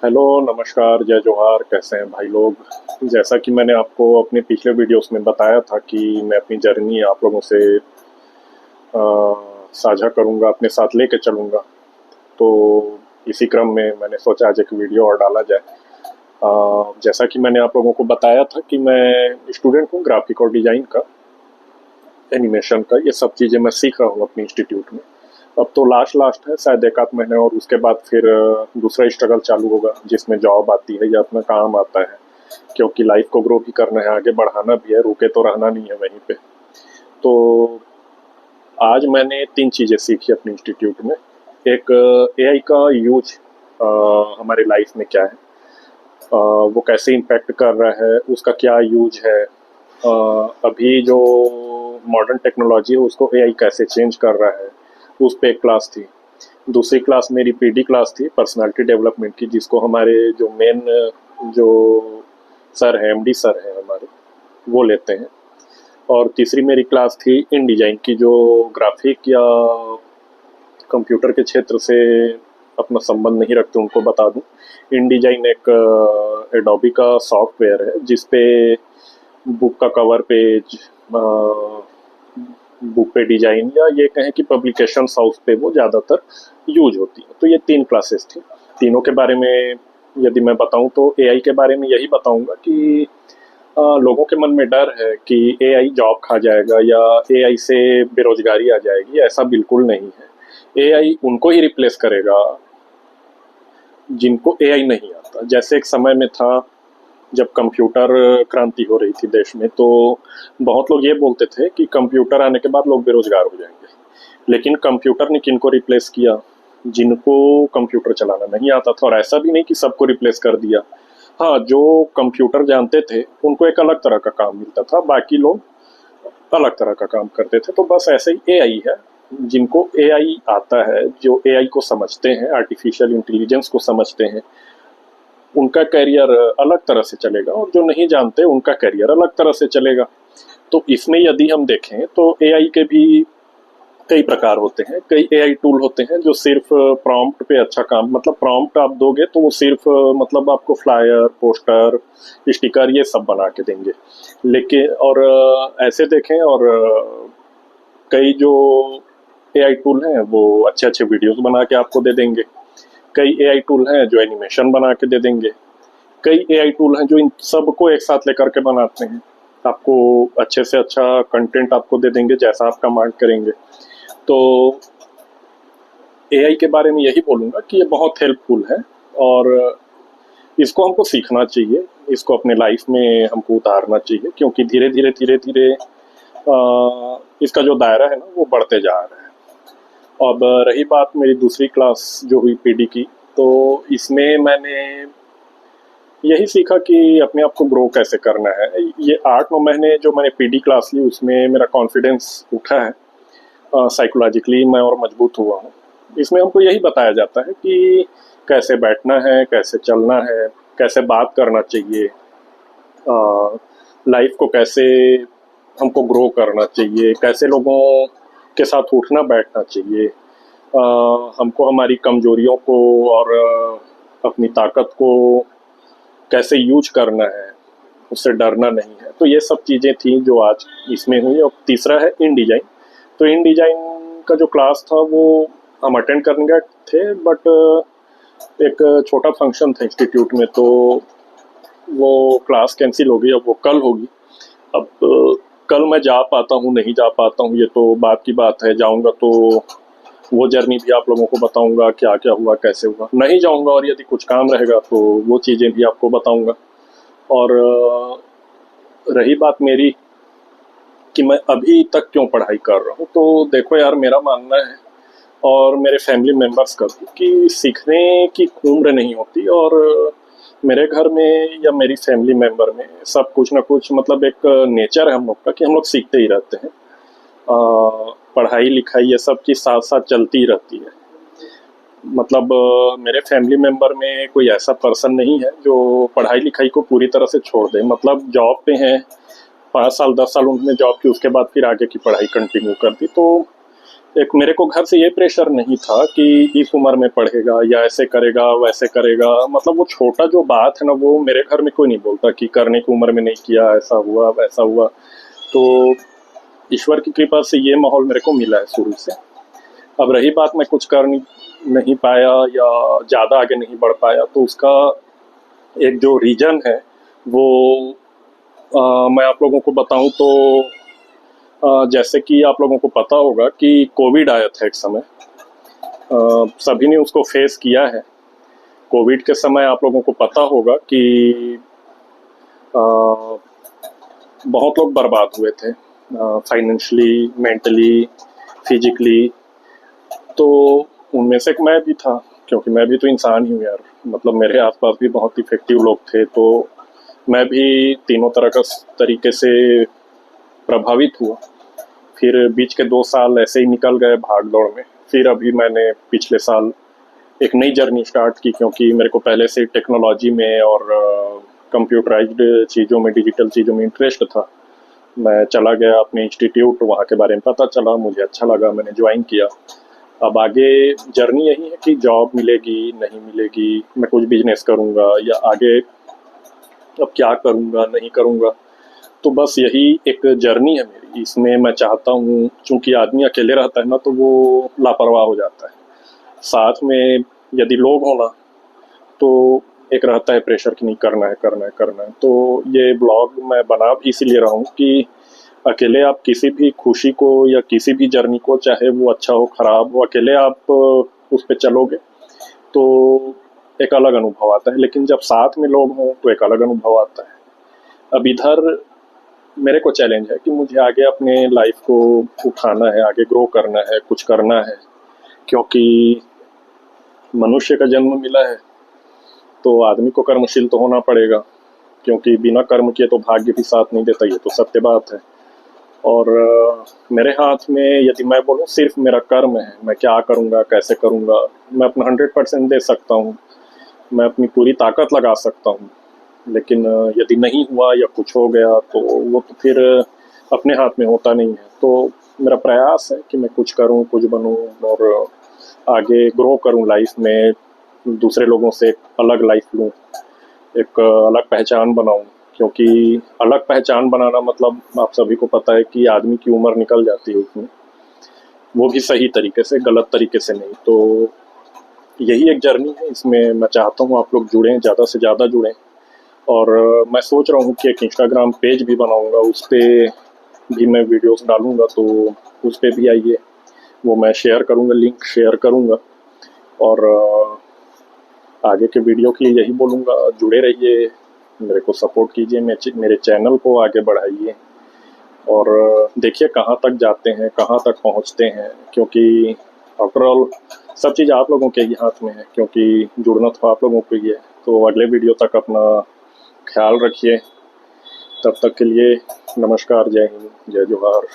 Hello, नमस्कार, जय जोहार। कैसे हैं भाई लोग? जैसा कि मैंने आपको अपने पिछले वीडियोस में बताया था कि मैं अपनी जर्नी आप लोगों से अ, साझा करूंगा, अपने साथ लेके चलूंगा। तो इसी क्रम में मैंने सोचा आज एक वीडियो और डाला जाए। जैसा कि मैंने आप लोगों को बताया था कि मैं स्टूडेंट हूँ ग्राफिक और डिज़ाइन का, एनिमेशन का। ये सब चीज़ें मैं सीख रहा हूँ अपने इंस्टीट्यूट में। अब तो लास्ट लास्ट है, शायद एक आध महीने और उसके बाद फिर दूसरा स्ट्रगल चालू होगा जिसमें जॉब आती है या अपना काम आता है, क्योंकि लाइफ को ग्रो भी करना है, आगे बढ़ाना भी है, रुके तो रहना नहीं है वहीं पे। तो आज मैंने 3 चीज़ें सीखी अपने इंस्टीट्यूट में। एक, एआई का यूज हमारे लाइफ में क्या है, वो कैसे इम्पैक्ट कर रहा है, उसका क्या यूज है, अभी जो मॉडर्न टेक्नोलॉजी है उसको एआई कैसे चेंज कर रहा है, उस पे एक क्लास थी। दूसरी क्लास मेरी पीडी क्लास थी, पर्सनालिटी डेवलपमेंट की, जिसको हमारे जो मेन जो सर हैं, एमडी सर हैं हमारे, वो लेते हैं। और तीसरी मेरी क्लास थी इन डिजाइन की, जो ग्राफिक या कंप्यूटर के क्षेत्र से अपना संबंध नहीं रखते, उनको बता दूं। इन डिजाइन एक एडोबी का सॉफ्टवेयर है जिसपे बुक का कवर पेज, बुक पे डिजाइन, या ये कहें कि पब्लिकेशन हाउस पे वो ज़्यादातर यूज होती है। तो ये 3 क्लासेस थी। तीनों के बारे में यदि मैं बताऊं तो एआई के बारे में यही बताऊंगा कि लोगों के मन में डर है कि एआई जॉब खा जाएगा या एआई से बेरोजगारी आ जाएगी। ऐसा बिल्कुल नहीं है। एआई उनको ही रिप्लेस करेगा जिनको एआई नहीं आता। जैसे एक समय में था जब कंप्यूटर क्रांति हो रही थी देश में, तो बहुत लोग ये बोलते थे कि कंप्यूटर आने के बाद लोग बेरोजगार हो जाएंगे। लेकिन कंप्यूटर ने किनको रिप्लेस किया? जिनको कंप्यूटर चलाना नहीं आता था। और ऐसा भी नहीं कि सबको रिप्लेस कर दिया। हाँ, जो कंप्यूटर जानते थे उनको एक अलग तरह का काम मिलता था, बाकी लोग अलग तरह का काम करते थे। तो बस ऐसे ही एआई है, जिनको एआई आता है, जो एआई को समझते हैं, आर्टिफिशियल इंटेलिजेंस को समझते हैं, उनका करियर अलग तरह से चलेगा, और जो नहीं जानते उनका करियर अलग तरह से चलेगा। तो इसमें यदि हम देखें तो एआई के भी कई प्रकार होते हैं। कई एआई टूल होते हैं जो सिर्फ प्रॉम्प्ट पे अच्छा काम, मतलब प्रॉम्प्ट आप दोगे तो वो सिर्फ मतलब आपको फ्लायर, पोस्टर, स्टिकर, ये सब बना के देंगे। लेकिन और ऐसे देखें, और कई जो एआई टूल हैं वो अच्छे अच्छे वीडियोस बना के आपको दे देंगे। कई एआई टूल हैं जो एनिमेशन बना के दे देंगे। कई एआई टूल हैं जो इन सबको एक साथ लेकर के बनाते हैं, आपको अच्छे से अच्छा कंटेंट आपको दे देंगे जैसा आप कमांड करेंगे। तो एआई के बारे में यही बोलूँगा कि ये बहुत हेल्पफुल है, और इसको हमको सीखना चाहिए, इसको अपने लाइफ में हमको उतारना चाहिए, क्योंकि धीरे धीरे धीरे धीरे इसका जो दायरा है ना वो बढ़ते जा रहा है। अब रही बात मेरी दूसरी क्लास जो हुई पीडी की, तो इसमें मैंने यही सीखा कि अपने आप को ग्रो कैसे करना है। ये 8-9 महीने जो मैंने पीडी क्लास ली उसमें मेरा कॉन्फिडेंस उठा है, साइकोलॉजिकली मैं और मजबूत हुआ हूँ। इसमें हमको यही बताया जाता है कि कैसे बैठना है, कैसे चलना है, कैसे बात करना चाहिए, लाइफ को कैसे हमको ग्रो करना चाहिए, कैसे लोगों के साथ उठना बैठना चाहिए, हमको हमारी कमजोरियों को और अपनी ताकत को कैसे यूज करना है, उससे डरना नहीं है। तो ये सब चीज़ें थी जो आज इसमें हुई। और तीसरा है इन डिजाइन। तो इन डिजाइन का जो क्लास था वो हम अटेंड करने गए थे, बट एक छोटा फंक्शन था इंस्टीट्यूट में, तो वो क्लास कैंसिल हो गई। अब वो कल होगी। अब कल मैं जा पाता हूँ नहीं जा पाता हूँ ये तो बात की बात है। जाऊँगा तो वो जर्नी भी आप लोगों को बताऊंगा, क्या क्या हुआ, कैसे हुआ। नहीं जाऊंगा और यदि कुछ काम रहेगा तो वो चीज़ें भी आपको बताऊंगा। और रही बात मेरी कि मैं अभी तक क्यों पढ़ाई कर रहा हूँ, तो देखो यार, मेरा मानना है और मेरे फैमिली मेम्बर्स का भी कि सीखने की उम्र नहीं होती। और मेरे घर में या मेरी फैमिली मेम्बर में सब कुछ ना कुछ, मतलब एक नेचर है हम लोग का कि हम लोग सीखते ही रहते हैं। पढ़ाई लिखाई ये सब चीज़ साथ साथ चलती ही रहती है। मतलब मेरे फैमिली मेम्बर में कोई ऐसा पर्सन नहीं है जो पढ़ाई लिखाई को पूरी तरह से छोड़ दे। मतलब जॉब पे हैं, 5 साल 10 साल उन्होंने जॉब की, उसके बाद फिर आगे की पढ़ाई कंटिन्यू कर दी। तो एक मेरे को घर से ये प्रेशर नहीं था कि इस उम्र में पढ़ेगा या ऐसे करेगा वैसे करेगा। मतलब वो छोटा जो बात है ना, वो मेरे घर में कोई नहीं बोलता कि करने की उम्र में नहीं किया, ऐसा हुआ वैसा हुआ। तो ईश्वर की कृपा से ये माहौल मेरे को मिला है शुरू से। अब रही बात मैं कुछ कर नहीं पाया या ज़्यादा आगे नहीं बढ़ पाया, तो उसका एक जो रीज़न है वो मैं आप लोगों को बताऊं तो जैसे कि आप लोगों को पता होगा कि कोविड आया था एक समय। सभी ने उसको फेस किया है। कोविड के समय आप लोगों को पता होगा कि अ, बहुत लोग बर्बाद हुए थे, फाइनेंशियली, मेंटली, फिजिकली। तो उनमें से एक मैं भी था, क्योंकि मैं भी तो इंसान ही हूँ यार। मतलब मेरे आसपास भी बहुत इफेक्टिव लोग थे, तो मैं भी तीनों तरीके से प्रभावित हुआ। फिर बीच के 2 साल ऐसे ही निकल गए भाग दौड़ में। फिर अभी मैंने पिछले साल एक नई जर्नी स्टार्ट की, क्योंकि मेरे को पहले से टेक्नोलॉजी में और कंप्यूटराइज्ड चीज़ों में, डिजिटल चीज़ों में इंटरेस्ट था। मैं चला गया अपने इंस्टीट्यूट, वहाँ के बारे में पता चला, मुझे अच्छा लगा, मैंने ज्वाइन किया। अब आगे जर्नी यही है कि जॉब मिलेगी नहीं मिलेगी, मैं कुछ बिजनेस करूँगा या आगे अब क्या करूँगा नहीं करूँगा। तो बस यही एक जर्नी है मेरी। इसमें मैं चाहता हूँ, चूंकि आदमी अकेले रहता है ना, तो वो लापरवाह हो जाता है। साथ में यदि लोग हो ना, तो एक रहता है प्रेशर कि नहीं, करना है करना है करना है। तो ये ब्लॉग मैं बना भी इसीलिए रहा हूँ कि अकेले आप किसी भी खुशी को या किसी भी जर्नी को, चाहे वो अच्छा हो खराब हो, अकेले आप उस पर चलोगे तो एक अलग अनुभव आता है। लेकिन जब साथ में लोग हों तो एक अलग अनुभव आता है। अब इधर मेरे को चैलेंज है कि मुझे आगे अपने लाइफ को उठाना है, आगे ग्रो करना है, कुछ करना है। क्योंकि मनुष्य का जन्म मिला है तो आदमी को कर्मशील तो होना पड़ेगा, क्योंकि बिना कर्म किए तो भाग्य भी साथ नहीं देता, ये तो सत्य बात है। और मेरे हाथ में यदि मैं बोलूँ सिर्फ मेरा कर्म है, मैं क्या करूँगा कैसे करूँगा। मैं अपना 100% दे सकता हूँ, मैं अपनी पूरी ताकत लगा सकता हूँ। लेकिन यदि नहीं हुआ या कुछ हो गया तो वो तो फिर अपने हाथ में होता नहीं है। तो मेरा प्रयास है कि मैं कुछ करूं, कुछ बनूं और आगे ग्रो करूं लाइफ में, दूसरे लोगों से एक अलग लाइफ लूं, एक अलग पहचान बनाऊं। क्योंकि अलग पहचान बनाना मतलब आप सभी को पता है कि आदमी की उम्र निकल जाती है उसमें, वो भी सही तरीके से, गलत तरीके से नहीं। तो यही एक जर्नी है, इसमें मैं चाहता हूँ आप लोग जुड़ें, ज़्यादा से ज़्यादा जुड़ें। और मैं सोच रहा हूँ कि एक इंस्टाग्राम पेज भी बनाऊंगा, उस पर भी मैं वीडियोस डालूंगा, तो उस पर भी आइए, वो मैं शेयर करूंगा, लिंक शेयर करूंगा। और आगे के वीडियो के लिए यही बोलूँगा, जुड़े रहिए, मेरे को सपोर्ट कीजिए, मेरे चैनल को आगे बढ़ाइए। और देखिए कहाँ तक जाते हैं, कहाँ तक पहुँचते हैं। क्योंकि आफ्टरऑल सब चीज़ आप लोगों के ही हाथ में है, क्योंकि जुड़ना तो आप लोगों को ही है। तो अगले वीडियो तक अपना ख्याल रखिए। तब तक के लिए नमस्कार, जय हिंद, जय जोहार।